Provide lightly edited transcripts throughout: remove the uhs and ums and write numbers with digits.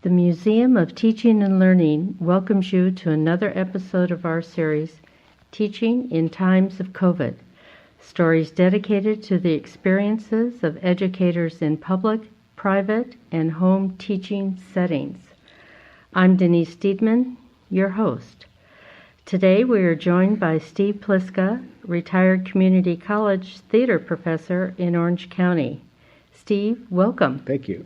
The Museum of Teaching and Learning welcomes you to another episode of our series, Teaching in Times of COVID, stories dedicated to the experiences of educators in public, private, and home teaching settings. I'm Denise Steedman, your host. Today we are joined by Steve Pliska, retired community college theater professor in Orange County. Steve, welcome. Thank you.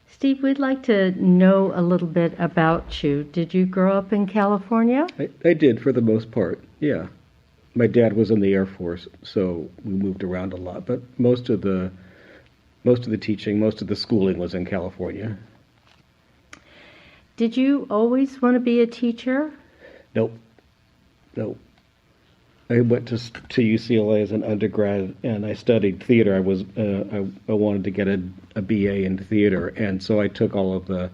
Steve, we'd like to know a little bit about you. Did you grow up in California? I did, for the most part, yeah. My dad was in the Air Force, so we moved around a lot, but most of the teaching, most of the schooling was in California. Did you always want to be a teacher? Nope. I went to UCLA as an undergrad, and I studied theater. I wanted to get a BA in theater, and so I took all of the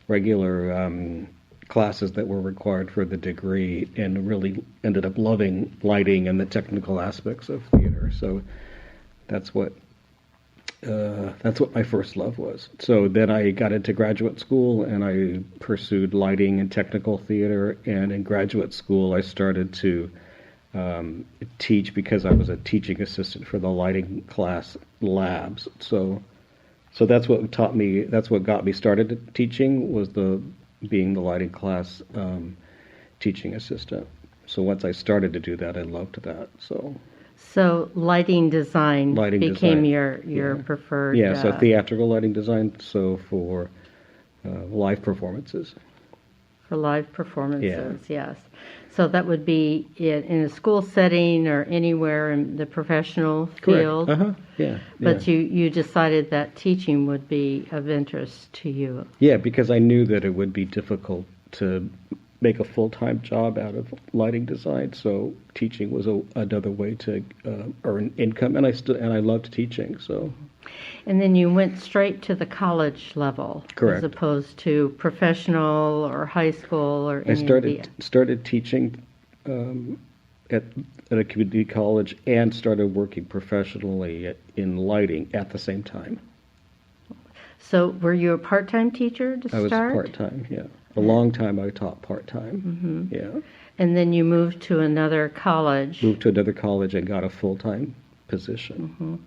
regular classes that were required for the degree, and really ended up loving lighting and the technical aspects of theater. So that's what my first love was. So then I got into graduate school, and I pursued lighting and technical theater. And in graduate school, I started to teach because I was a teaching assistant for the lighting class labs. So that's what taught me. That's what got me started at teaching, was being the lighting class teaching assistant. So once I started to do that, I loved that. So lighting design became your preferred. Yeah, so theatrical lighting design. So for live performances. For live performances, yes. So that would be in a school setting or anywhere in the professional field. Correct. Yeah. But you decided that teaching would be of interest to you. Yeah, because I knew that it would be difficult to make a full-time job out of lighting design. So teaching was another way to earn income, and I loved teaching. So. And then you went straight to the college level. Correct. As opposed to professional or high school or any. I started teaching at a community college and started working professionally in lighting at the same time. So were you a part-time teacher to start? I was part-time, yeah. A long time I taught part-time, yeah. And then you moved to another college. Moved to another college and got a full-time position. Mm-hmm.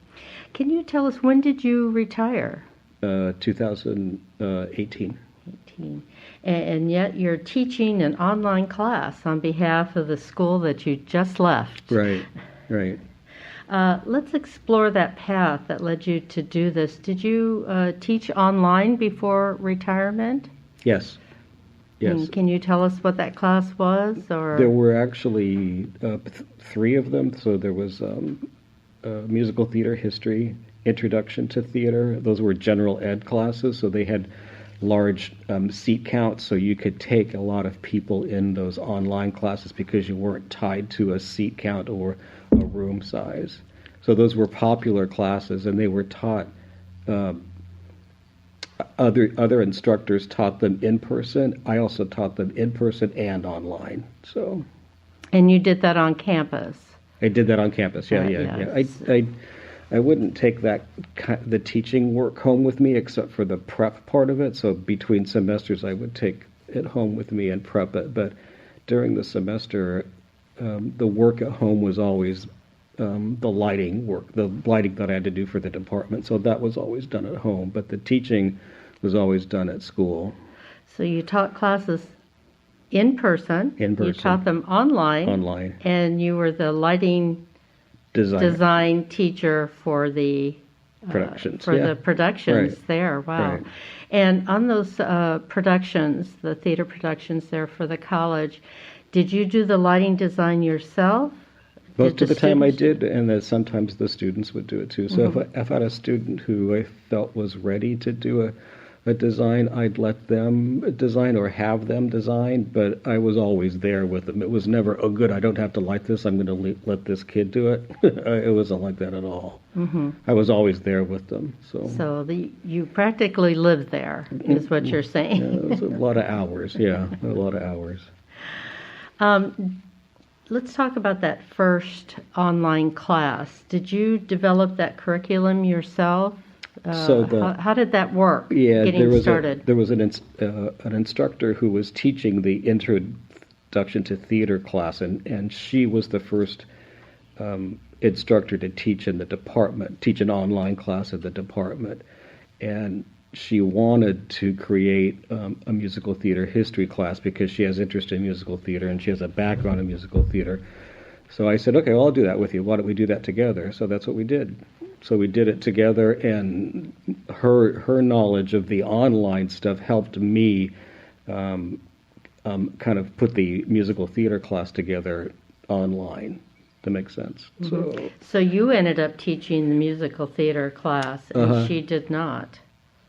Can you tell us, when did you retire? 2018. And yet you're teaching an online class on behalf of the school that you just left. Right. Let's explore that path that led you to do this. Did you teach online before retirement? Yes. And can you tell us what that class was? Or there were actually 3 of them. So there was musical theater history, introduction to theater. Those were general ed classes, so they had large seat counts, so you could take a lot of people in those online classes because you weren't tied to a seat count or a room size. So those were popular classes, and they were taught. Other instructors taught them in person. I also taught them in person and online. So. And you did that on campus. I did that on campus. Yeah. I wouldn't take the teaching work home with me except for the prep part of it. So between semesters, I would take it home with me and prep it. But during the semester, the work at home was always the lighting work, the lighting that I had to do for the department. So that was always done at home. But the teaching was always done at school. So you taught classes in person. You taught them online. And you were the lighting design teacher for the productions. The productions there. Wow. Right. And on those productions, the theater productions there for the college, did you do the lighting design yourself? Most of the time I did, and then sometimes the students would do it too. So if I had a student who I felt was ready to do a design, I'd let them design or have them design, but I was always there with them. It was never, oh good, I don't have to light this, I'm going to let this kid do it. It wasn't like that at all. I was always there with them. So you practically lived there, is what you're saying. Yeah, it was a lot of hours, a lot of hours. Let's talk about that first online class. Did you develop that curriculum yourself? How did that work? Yeah, getting started. There was an instructor who was teaching the introduction to theater class, and she was the first instructor to teach in the department, teach an online class at the department, and she wanted to create a musical theater history class because she has interest in musical theater and she has a background in musical theater. So I said, okay, well, I'll do that with you. Why don't we do that together? So that's what we did. So we did it together, and her knowledge of the online stuff helped me kind of put the musical theater class together online. To make sense. Mm-hmm. So you ended up teaching the musical theater class, and she did not.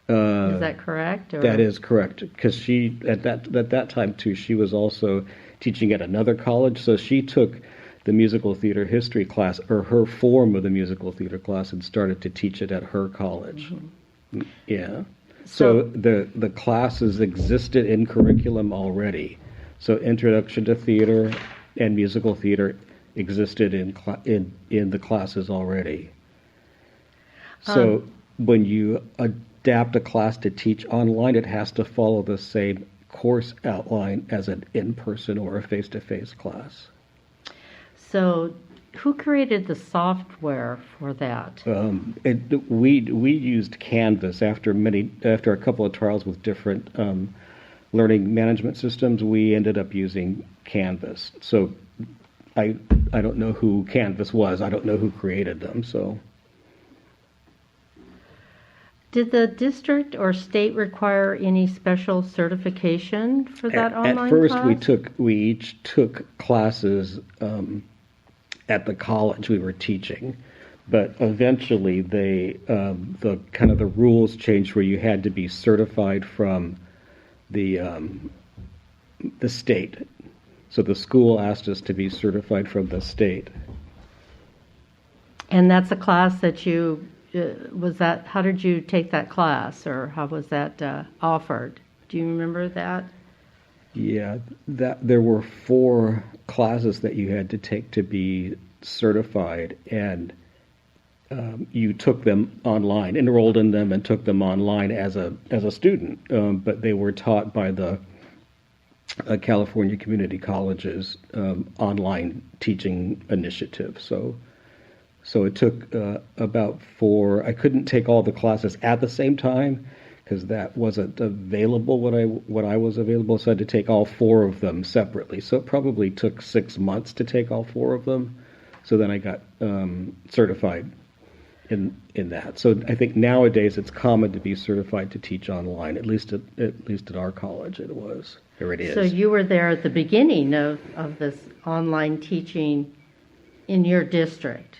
Is that correct? Or? That is correct, because she at that time too, she was also teaching at another college, so she took the musical theater history class, or her form of the musical theater class, and started to teach it at her college. Mm-hmm. Yeah. So the classes existed in curriculum already. So Introduction to Theater and Musical Theater existed in the classes already. So when you adapt a class to teach online, it has to follow the same course outline as an in-person or a face-to-face class. So who created the software for that? We used Canvas after a couple of trials with different learning management systems. We ended up using Canvas. So I don't know who Canvas was. I don't know who created them. So. Did the district or state require any special certification for that online class? At first, we each took classes at the college we were teaching, but eventually the rules changed where you had to be certified from the state. So the school asked us to be certified from the state. And that's a class that you. How did you take that class, or how was that offered? Do you remember that? Yeah, there were 4 classes that you had to take to be certified, and you took them online, enrolled in them, and took them online as a student. But they were taught by the California Community College's online teaching initiative. So it took about 4. I couldn't take all the classes at the same time because that wasn't available when I was available. So I had to take all 4 of them separately. So it probably took 6 months to take all 4 of them. So then I got certified in that. So I think nowadays it's common to be certified to teach online. At least at our college it was. Or it is. So you were there at the beginning of this online teaching in your district.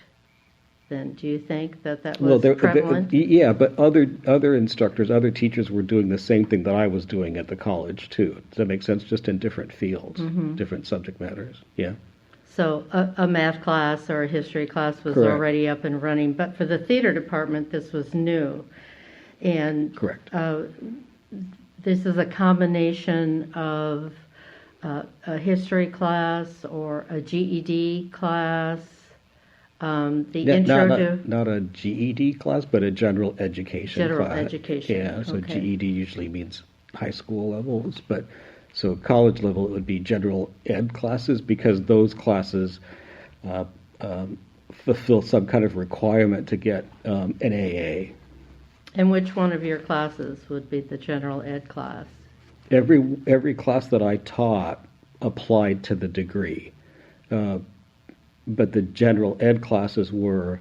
Then do you think that was prevalent? Yeah, but other instructors, other teachers were doing the same thing that I was doing at the college too. Does that make sense? Just in different fields, different subject matters. Yeah. So a math class or a history class was Correct. Already up and running, but for the theater department, this was new. And correct. This is a combination of a history class or a GED class. Not a GED class, but a general education class. General education. Yeah, so okay. GED usually means high school levels, but so college level it would be general ed classes because those classes fulfill some kind of requirement to get an AA. And which one of your classes would be the general ed class? Every class that I taught applied to the degree. But the general ed classes were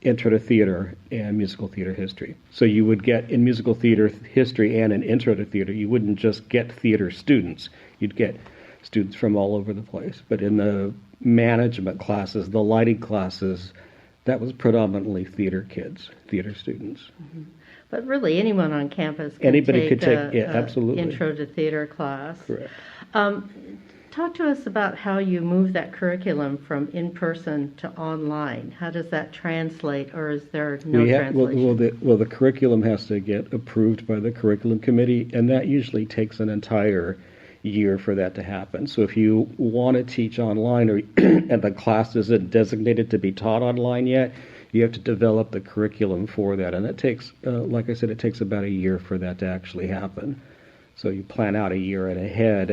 intro to theater and musical theater history. So you would get in musical theater history and in intro to theater, you wouldn't just get theater students. You'd get students from all over the place. But in the management classes, the lighting classes, that was predominantly theater kids, theater students. Mm-hmm. But really, anyone on campus could take absolutely. Intro to theater class. Correct. Talk to us about how you move that curriculum from in-person to online. How does that translate, or is there no translation? Well, the curriculum has to get approved by the curriculum committee, and that usually takes an entire year for that to happen. So if you want to teach online and the class isn't designated to be taught online yet, you have to develop the curriculum for that, and it takes, like I said, it takes about a year for that to actually happen. So you plan out a year ahead,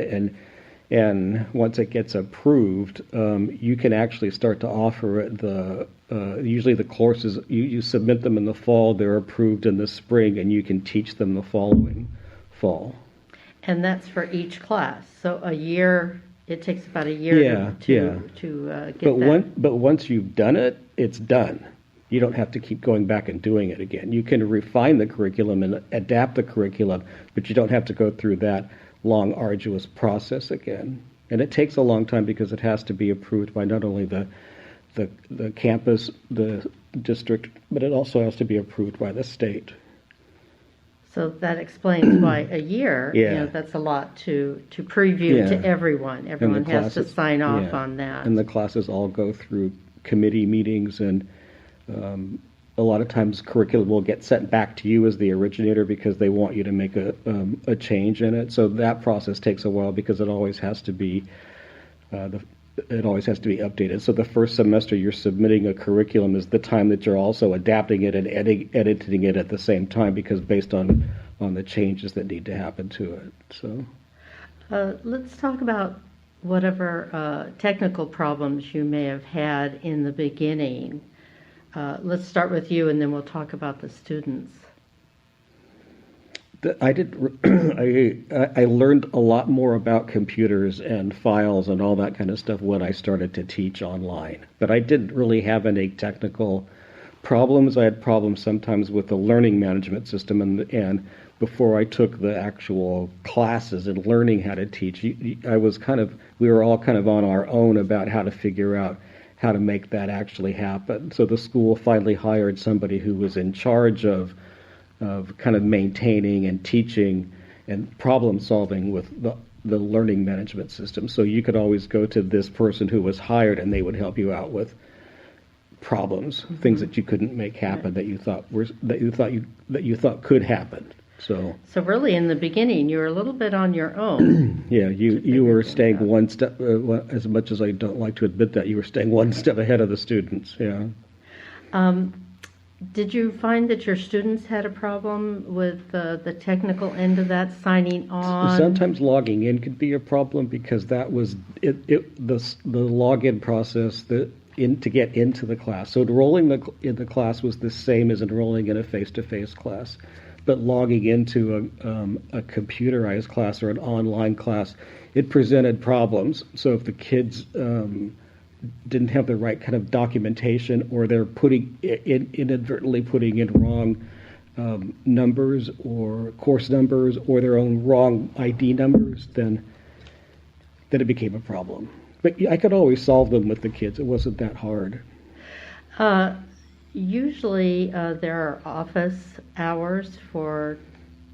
and once it gets approved, you can actually start to offer it. Usually the courses, you submit them in the fall, they're approved in the spring, and you can teach them the following fall. And that's for each class. So a year, it takes about a year to get that. But once you've done it, it's done. You don't have to keep going back and doing it again. You can refine the curriculum and adapt the curriculum, but you don't have to go through that long, arduous process again. And it takes a long time because it has to be approved by not only the campus, the district, but it also has to be approved by the state. So that explains why a year, that's a lot to preview to everyone. Everyone has to sign off on that. And the classes all go through committee meetings, and a lot of times curriculum will get sent back to you as the originator because they want you to make a change in it. So that process takes a while because it always has to be updated. So the first semester you're submitting a curriculum is the time that you're also adapting it and editing it at the same time, because based on the changes that need to happen to it. So let's talk about whatever technical problems you may have had in the beginning. Let's start with you, and then we'll talk about the students. I learned a lot more about computers and files and all that kind of stuff when I started to teach online. But I didn't really have any technical problems. I had problems sometimes with the learning management system, and before I took the actual classes and learning how to teach, we were all kind of on our own about how to figure out how to make that actually happen. So the school finally hired somebody who was in charge of kind of maintaining and teaching and problem solving with the learning management system. So you could always go to this person who was hired, and they would help you out with problems, things that you couldn't make happen that you thought could happen. So really, in the beginning, you were a little bit on your own. Yeah, you were staying one step. As much as I don't like to admit that, you were staying one step ahead of the students. Yeah. Did you find that your students had a problem with the technical end of that, signing on? Sometimes logging in could be a problem because that was the login process to get into the class. So enrolling in the class was the same as enrolling in a face-to-face class. But logging into a computerized class or an online class, it presented problems. So if the kids didn't have the right kind of documentation, or they're inadvertently putting in wrong numbers or course numbers, or their own wrong ID numbers, then it became a problem. But I could always solve them with the kids. It wasn't that hard. Usually there are office hours for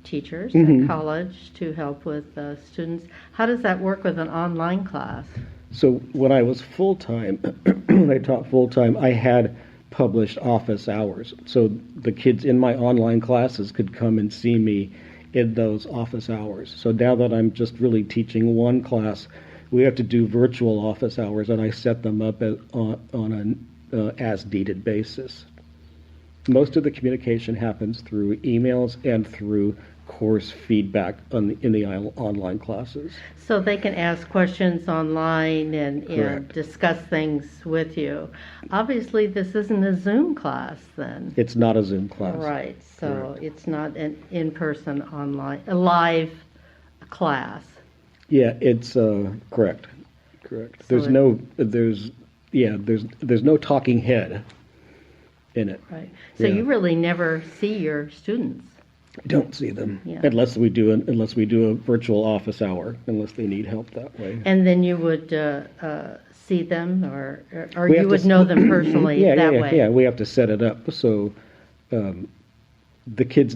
teachers at college to help with students. How does that work with an online class? So when I was full-time, when I taught full-time, I had published office hours. So the kids in my online classes could come and see me in those office hours. So now that I'm just really teaching one class, we have to do virtual office hours, and I set them up on an as-needed basis. Most of the communication happens through emails and through course feedback in the online classes. So they can ask questions online and discuss things with you. Obviously, this isn't a Zoom class then. It's not a Zoom class. Right, so it's not an in-person online, a live class. Yeah, it's correct. There's no talking head in it. Right. So you really never see your students. Don't see them unless we do a virtual office hour, unless they need help that way. And then you would see them, or you would know them personally that way. Yeah, we have to set it up. So the kids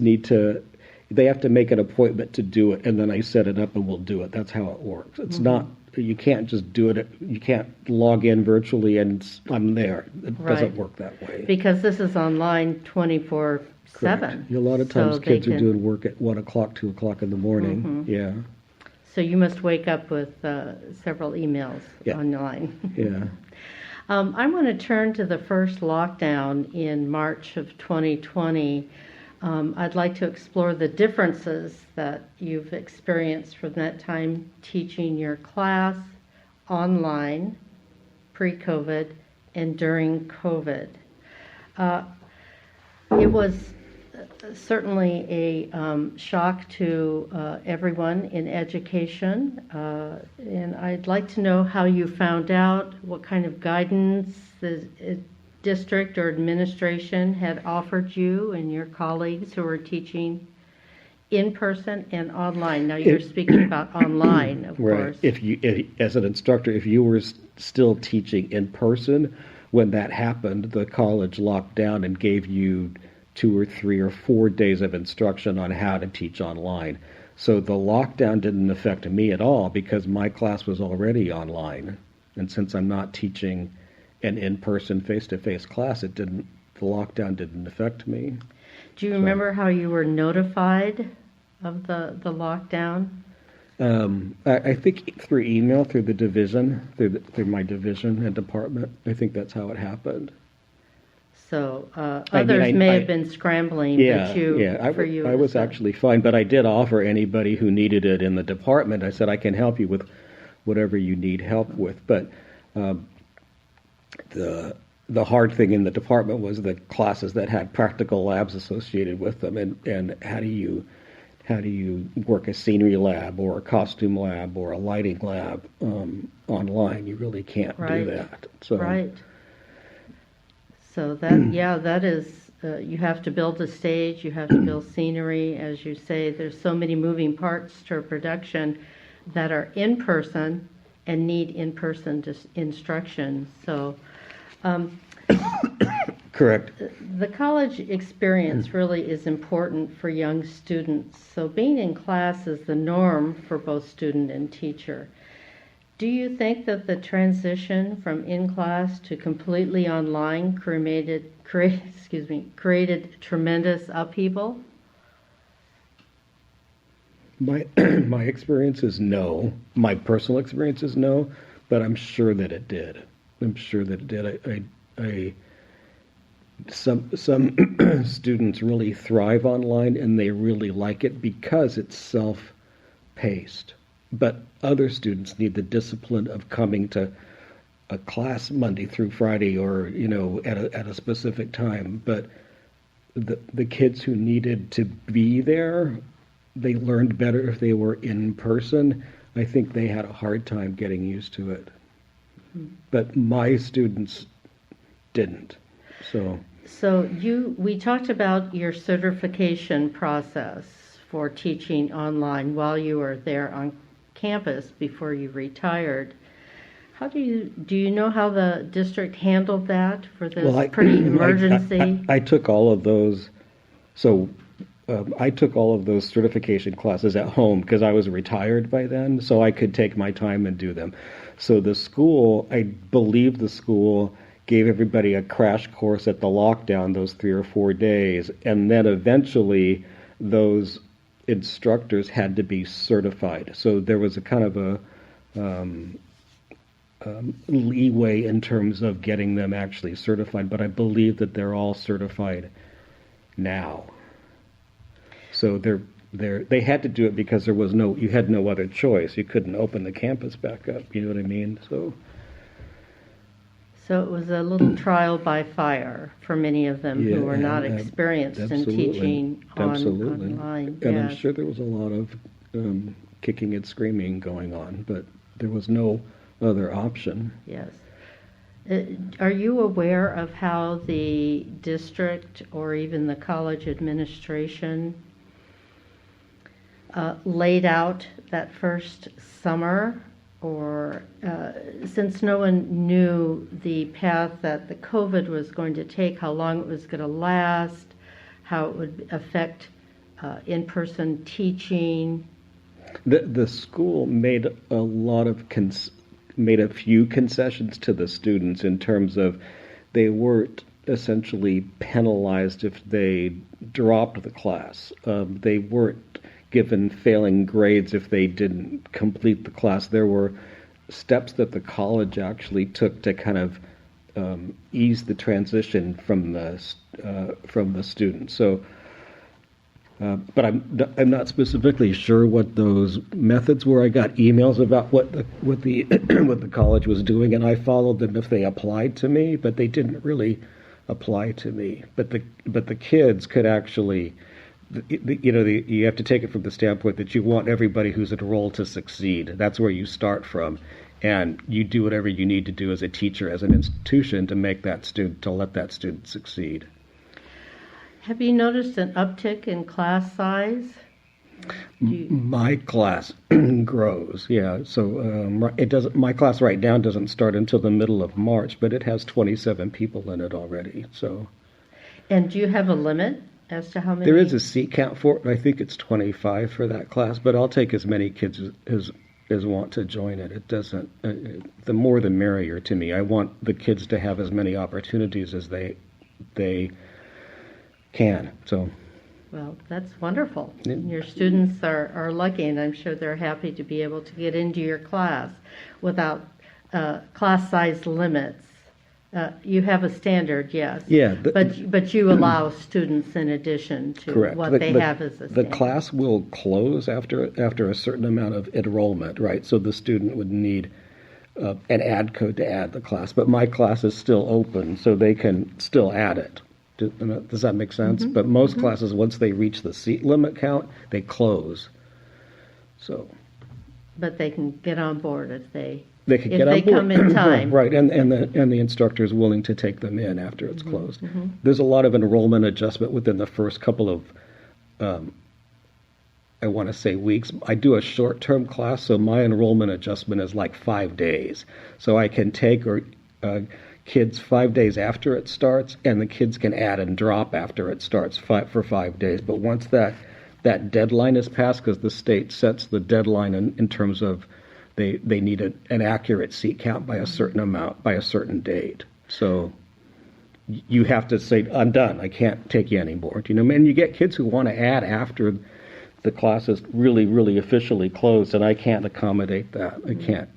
they have to make an appointment to do it, and then I set it up and we'll do it. That's how it works. It's not, you can't just do it. You can't log in virtually and I'm there. It doesn't work that way. Because this is online 24/7. A lot of times kids are doing work at 1 o'clock, 2 o'clock in the morning. Yeah. So you must wake up with several emails online. Yeah. I want to turn to the first lockdown in March of 2020. I'd like to explore the differences that you've experienced from that time teaching your class online, pre-COVID, and during COVID. It was certainly a shock to everyone in education, and I'd like to know how you found out, what kind of guidance the district or administration had offered you and your colleagues who were teaching in person and online. Now you're speaking about online, of course. As an instructor, if you were still teaching in person when that happened, the college locked down and gave you 2 or 3 or 4 days of instruction on how to teach online. So the lockdown didn't affect me at all because my class was already online. And since I'm not teaching an in-person, face-to-face class, the lockdown didn't affect me. Do you remember how you were notified of the lockdown? I think through email, through the division, through my division and department. I think that's how it happened. So others may have been scrambling, but I was actually fine, but I did offer anybody who needed it in the department. I said I can help you with whatever you need help with. But the hard thing in the department was the classes that had practical labs associated with them, and how do you work a scenery lab or a costume lab or a lighting lab online? You really can't do that. So. Right. So that is, you have to build a stage, you have to build scenery, as you say. There's so many moving parts to a production that are in person and need in-person instruction. So, correct. The college experience really is important for young students. So being in class is the norm for both student and teacher. Do you think that the transition from in-class to completely online created tremendous upheaval? My experience is no. My personal experience is no, but I'm sure that it did. Some students really thrive online and they really like it because it's self-paced. But other students need the discipline of coming to a class Monday through Friday or, at a specific time. But the kids who needed to be there, they learned better if they were in person. I think they had a hard time getting used to it. But my students didn't. So we talked about your certification process for teaching online while you were there on campus before you retired. How do you know how the district handled that for this pretty emergency? I took all of those. So I took all of those certification classes at home because I was retired by then, so I could take my time and do them. So the school, I believe the school gave everybody a crash course at the lockdown those 3 or 4 days, and then eventually those instructors had to be certified. So there was a kind of a leeway in terms of getting them actually certified, but I believe that they're all certified now. So they had to do it because you had no other choice. You couldn't open the campus back up. You know what I mean? So it was a little trial by fire for many of them who were not experienced in teaching online. And I'm sure there was a lot of kicking and screaming going on, but there was no other option. Yes. Are you aware of how the district or even the college administration laid out that first summer? Or since no one knew the path that the COVID was going to take, how long it was going to last, how it would affect in-person teaching? The school made a few concessions to the students in terms of they weren't essentially penalized if they dropped the class. They weren't given failing grades if they didn't complete the class. There were steps that the college actually took to kind of ease the transition from the student. So, but I'm not specifically sure what those methods were. I got emails about what the what the college was doing, and I followed them if they applied to me, but they didn't really apply to me. But the kids could actually. You have to take it from the standpoint that you want everybody who's enrolled to succeed. That's where you start from, and you do whatever you need to do as a teacher, as an institution, to make that student, to let that student succeed. Have you noticed an uptick in class size? My class grows, yeah. So it doesn't. My class right now doesn't start until the middle of March, but it has 27 people in it already. So. And do you have a limit as to how many? There is a seat count for it. I think it's 25 for that class, but I'll take as many kids as want to join it. It doesn't. The more the merrier to me. I want the kids to have as many opportunities as they can. So. Well, that's wonderful. Your students are lucky, and I'm sure they're happy to be able to get into your class without class size limits. You have a standard, yes. Yeah. But you allow students in addition to correct. what they have as a standard. The class will close after a certain amount of enrollment, right? So the student would need an add code to add the class. But my class is still open, so they can still add it. Does that make sense? Mm-hmm. But most classes, once they reach the seat limit count, they close. So. But they can get on board if they come in time. Right, and the instructor is willing to take them in after it's closed. Mm-hmm. There's a lot of enrollment adjustment within the first couple of, I want to say weeks. I do a short-term class, so my enrollment adjustment is like 5 days. So I can take kids 5 days after it starts, and the kids can add and drop after it starts for 5 days. But once that deadline is passed, because the state sets the deadline in terms of they need an accurate seat count by a certain amount, by a certain date. So you have to say, I'm done. I can't take you anymore. And you get kids who want to add after the class is really, really officially closed, and I can't accommodate that. I can't.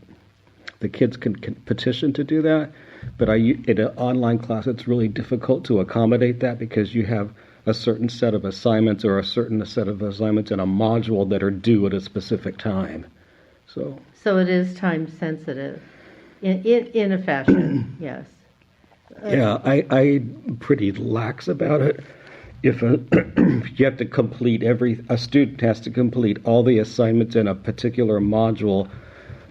The kids can petition to do that, but in an online class, it's really difficult to accommodate that because you have a certain set of assignments or a certain set of assignments in a module that are due at a specific time. So it is time sensitive, in a fashion, yes. Yeah, I'm pretty lax about it. If you have to complete a student has to complete all the assignments in a particular module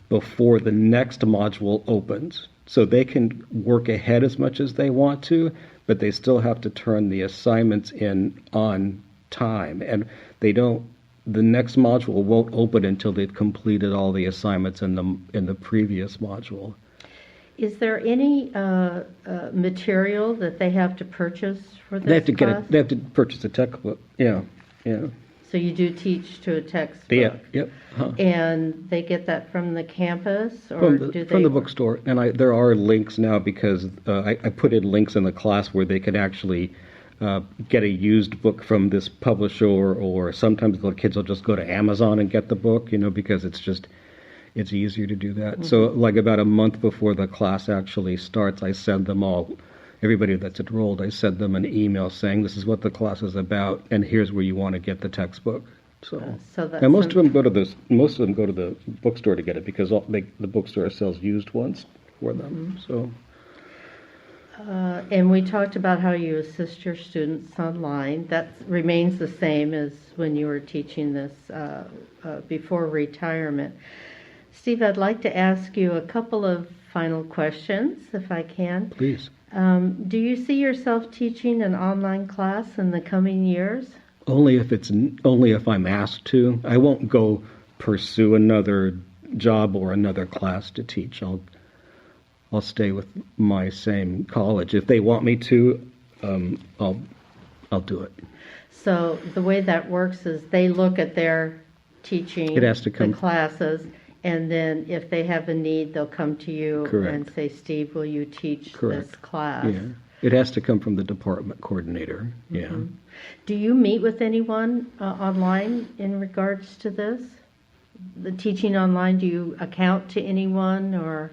before the next module opens. So they can work ahead as much as they want to, but they still have to turn the assignments in on time. And the next module won't open until they've completed all the assignments in the previous module. Is there any material that they have to purchase for this class? They have to purchase a textbook. Yeah. So you do teach to a textbook? Yeah, yep. And they get that from the campus? Or from the bookstore. And there are links now because I put in links in the class where they can actually get a used book from this publisher, or sometimes the kids will just go to Amazon and get the book, because it's easier to do that. Mm-hmm. So like about a month before the class actually starts, I send them everybody that's enrolled, I send them an email saying this is what the class is about, and here's where you want to get the textbook. And most of them go to the bookstore to get it because the bookstore sells used ones for them. Mm-hmm. So. And we talked about how you assist your students online. That remains the same as when you were teaching this before retirement. Steve, I'd like to ask you a couple of final questions, if I can. Please. Do you see yourself teaching an online class in the coming years? Only if I'm asked to. I won't go pursue another job or another class to teach. I'll stay with my same college. If they want me to, I'll do it. So the way that works is they look at their teaching, it has to come, the classes, and then if they have a need, they'll come to you. Correct. And say, Steve, will you teach Correct. This class? Yeah. It has to come from the department coordinator. Yeah. Mm-hmm. Do you meet with anyone online in regards to this? The teaching online, do you account to anyone or?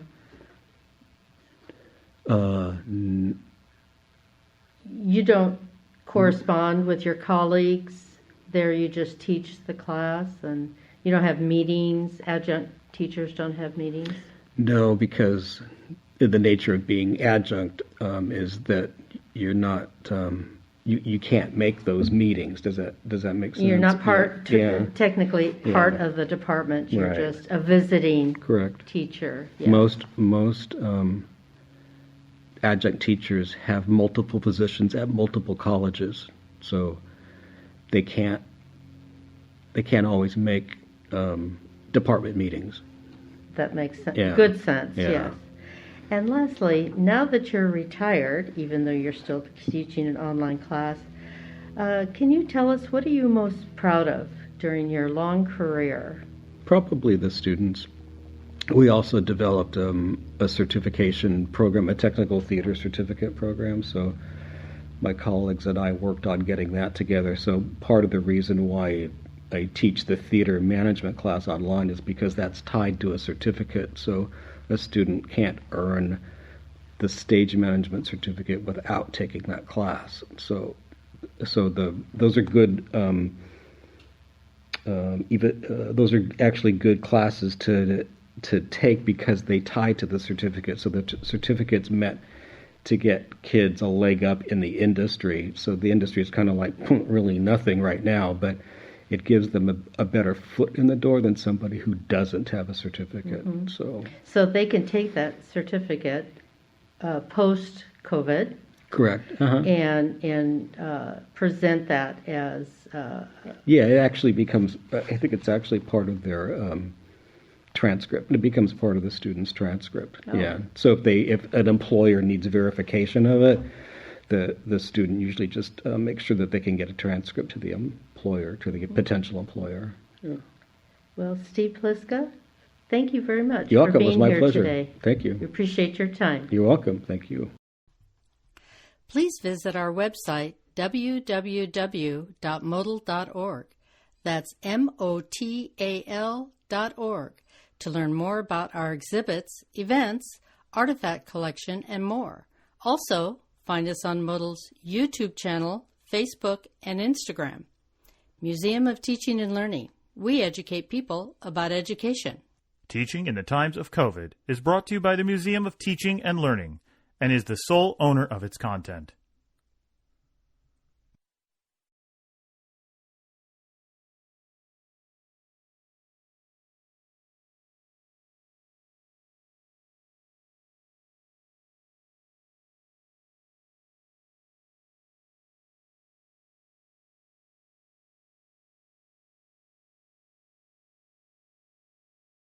You don't correspond with your colleagues there, you just teach the class, and you don't have meetings? Adjunct teachers don't have meetings? No, because the nature of being adjunct is that you're not, you can't make those meetings. Does that make sense? You're not technically Yeah. part of the department. You're Right. just a visiting Correct. teacher. Yeah. Most adjunct teachers have multiple positions at multiple colleges, so they can't always make department meetings. That makes sense. Yeah. Good sense, Yeah. yes. And lastly, now that you're retired, even though you're still teaching an online class, can you tell us, what are you most proud of during your long career? Probably the students. We also developed a certification program, a technical theater certificate program, so my colleagues and I worked on getting that together. So part of the reason why I teach the theater management class online is because that's tied to a certificate, so a student can't earn the stage management certificate without taking that class. So those are good. Those are actually good classes to take because they tie to the certificate. So the certificate's meant to get kids a leg up in the industry. So the industry is kind of like really nothing right now, but it gives them a better foot in the door than somebody who doesn't have a certificate. Mm-hmm. So they can take that certificate post-COVID. Correct. And present that as... Yeah, it actually becomes, I think it's actually part of their transcript. It becomes part of the student's transcript. Oh. Yeah. So if an employer needs verification of it, the student usually just makes sure that they can get a transcript to the employer, to the potential employer. Yeah. Well, Steve Pliska, thank you very much You're for welcome. being It was my here pleasure. today. Thank you. We appreciate your time. You're welcome. Thank you. Please visit our website, www.modal.org. That's MOTAL.org, to learn more about our exhibits, events, artifact collection, and more. Also, find us on Modal's YouTube channel, Facebook, and Instagram. Museum of Teaching and Learning. We educate people about education. Teaching in the Times of COVID is brought to you by the Museum of Teaching and Learning and is the sole owner of its content.